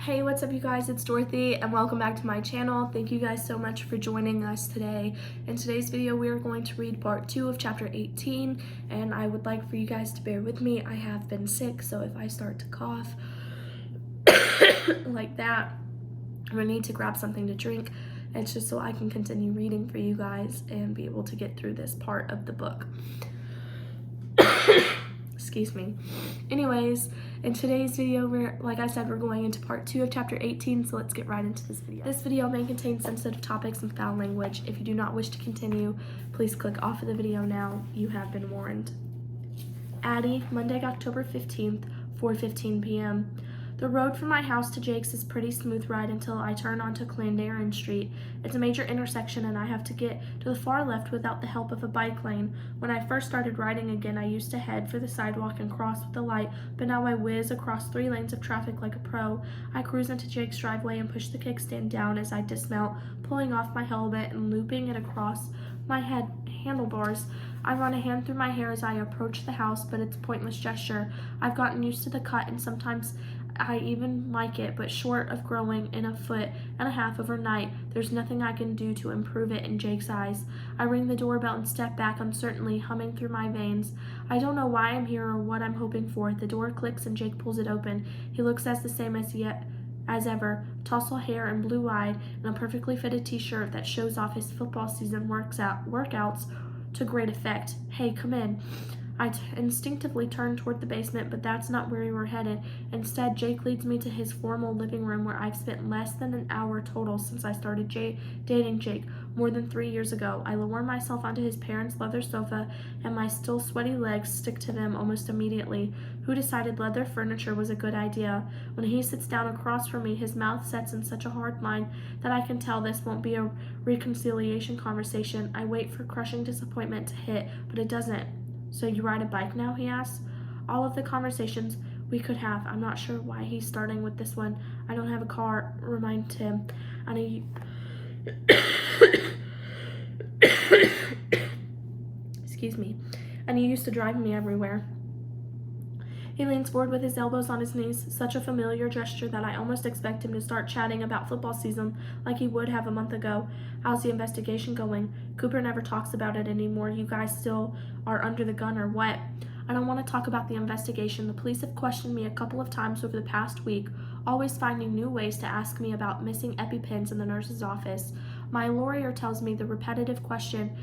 Hey, what's up you guys? It's Dorothy and welcome back to my channel. Thank you guys so much for joining us today. In today's video, we are going to read part 2 of chapter 18, and I would like for you guys to bear with me. I have been sick, so if I start to cough like that, I'm gonna need to grab something to drink. It's just so I can continue reading for you guys and be able to get through this part of the book. Excuse me. Anyways, in today's video, like I said, we're going into part 2 of chapter 18, so let's get right into this video. This video may contain sensitive topics and foul language. If you do not wish to continue, please click off of the video now. You have been warned. Addie, Monday, October 15th, 4:15 p.m. The road from my house to Jake's is pretty smooth ride until I turn onto Clandarian Street. It's a major intersection and I have to get to the far left without the help of a bike lane. When I first started riding again, I used to head for the sidewalk and cross with the light, but now I whiz across 3 lanes of traffic like a pro. I cruise into Jake's driveway and push the kickstand down as I dismount, pulling off my helmet and looping it across my handlebars. I run a hand through my hair as I approach the house, but it's a pointless gesture. I've gotten used to the cut and sometimes I even like it, but short of growing in a foot and a half overnight, there's nothing I can do to improve it in Jake's eyes. I ring the doorbell and step back uncertainly, humming through my veins. I don't know why I'm here or what I'm hoping for. The door clicks and Jake pulls it open. He looks the same as ever, tousled hair and blue-eyed, in a perfectly fitted t-shirt that shows off his football season workouts to great effect. Hey, come in. I instinctively turned toward the basement, but that's not where we were headed. Instead, Jake leads me to his formal living room where I've spent less than an hour total since I started dating Jake more than 3 years ago. I lower myself onto his parents' leather sofa, and my still sweaty legs stick to them almost immediately. Who decided leather furniture was a good idea? When he sits down across from me, his mouth sets in such a hard line that I can tell this won't be a reconciliation conversation. I wait for crushing disappointment to hit, but it doesn't. So you ride a bike now, he asks. All of the conversations we could have. I'm not sure why he's starting with this one. I don't have a car, remind him. And excuse me. And he used to drive me everywhere. He leans forward with his elbows on his knees, such a familiar gesture that I almost expect him to start chatting about football season like he would have a month ago. How's the investigation going? Cooper never talks about it anymore. You guys still are under the gun or what? I don't want to talk about the investigation. The police have questioned me a couple of times over the past week, always finding new ways to ask me about missing EpiPens in the nurse's office. My lawyer tells me the repetitive questioning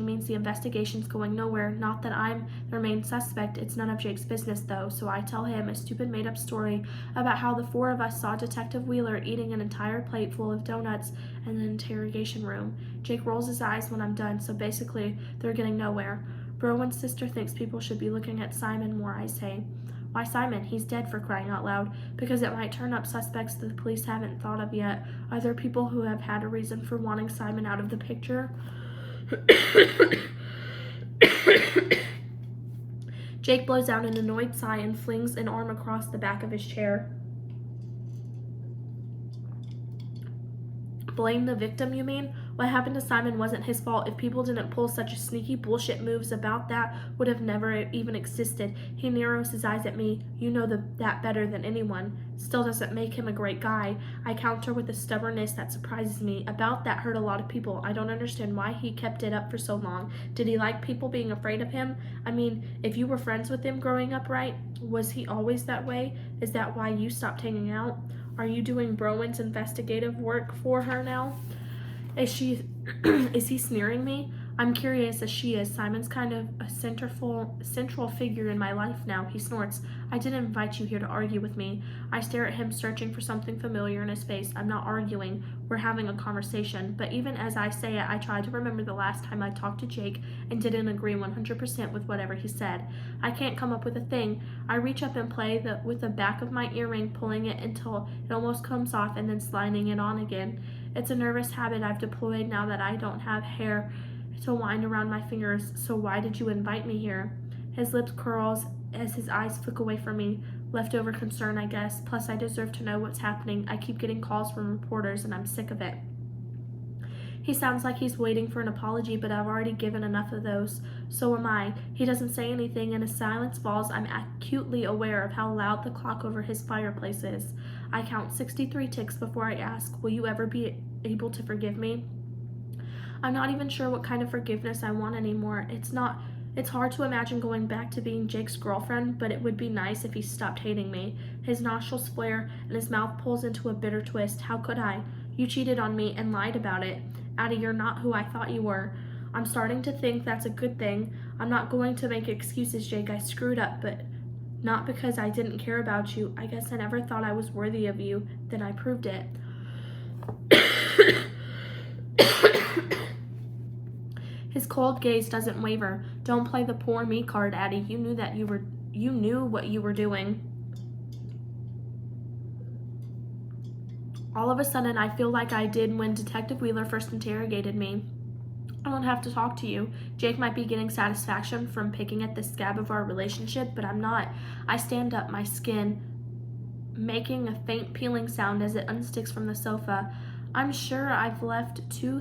means the investigation's going nowhere. Not that I'm the main suspect. It's none of Jake's business, though, so I tell him a stupid made-up story about how the 4 of us saw Detective Wheeler eating an entire plate full of donuts in the interrogation room. Jake rolls his eyes when I'm done, so basically they're getting nowhere. Browen's sister thinks people should be looking at Simon more, I say. Why Simon? He's dead, for crying out loud. Because it might turn up suspects that the police haven't thought of yet. Are there people who have had a reason for wanting Simon out of the picture? Jake blows out an annoyed sigh and flings an arm across the back of his chair. Blame the victim, you mean? What happened to Simon wasn't his fault. If people didn't pull such sneaky bullshit moves about that would have never even existed. He narrows his eyes at me. You know that better than anyone. Still doesn't make him a great guy. I counter with a stubbornness that surprises me. About that hurt a lot of people. I don't understand why he kept it up for so long. Did he like people being afraid of him? I mean, if you were friends with him growing up, right? Was he always that way? Is that why you stopped hanging out? Are you doing Browen's investigative work for her now? Is he sneering me? I'm curious as she is. Simon's kind of a central figure in my life now. He snorts. I didn't invite you here to argue with me. I stare at him, searching for something familiar in his face. I'm not arguing. We're having a conversation. But even as I say it, I try to remember the last time I talked to Jake and didn't agree 100% with whatever he said. I can't come up with a thing. I reach up and play with the back of my earring, pulling it until it almost comes off and then sliding it on again. It's a nervous habit I've deployed now that I don't have hair to wind around my fingers. So why did you invite me here? His lips curls as his eyes flick away from me. Leftover concern, I guess. Plus, I deserve to know what's happening. I keep getting calls from reporters, and I'm sick of it. He sounds like he's waiting for an apology, but I've already given enough of those. So am I. He doesn't say anything, and as silence falls, I'm acutely aware of how loud the clock over his fireplace is. I count 63 ticks before I ask, will you ever be able to forgive me? I'm not even sure what kind of forgiveness I want anymore. It's hard to imagine going back to being Jake's girlfriend, but it would be nice if he stopped hating me. His nostrils flare and his mouth pulls into a bitter twist. How could I? You cheated on me and lied about it. Addie, you're not who I thought you were. I'm starting to think that's a good thing. I'm not going to make excuses, Jake. I screwed up, but not because I didn't care about you. I guess I never thought I was worthy of you. Then I proved it. His cold gaze doesn't waver. Don't play the poor me card, Addie. You knew what you were doing. All of a sudden, I feel like I did when Detective Wheeler first interrogated me. I don't have to talk to you. Jake might be getting satisfaction from picking at the scab of our relationship, but I'm not. I stand up, my skin making a faint peeling sound as it unsticks from the sofa. I'm sure I've left two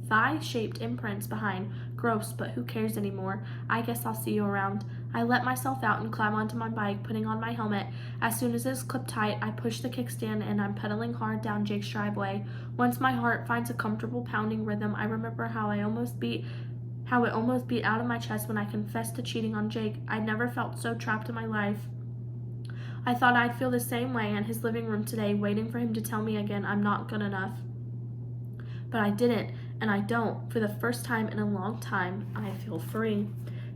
thigh-shaped imprints behind. Gross, but who cares anymore? I guess I'll see you around. I let myself out and climb onto my bike, putting on my helmet. As soon as it's clipped tight, I push the kickstand and I'm pedaling hard down Jake's driveway. Once my heart finds a comfortable pounding rhythm, I remember how it almost beat out of my chest when I confessed to cheating on Jake. I'd never felt so trapped in my life. I thought I'd feel the same way in his living room today, waiting for him to tell me again I'm not good enough. But I didn't, and I don't. For the first time in a long time, I feel free.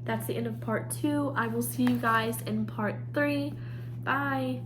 That's the end of part 2. I will see you guys in part 3. Bye.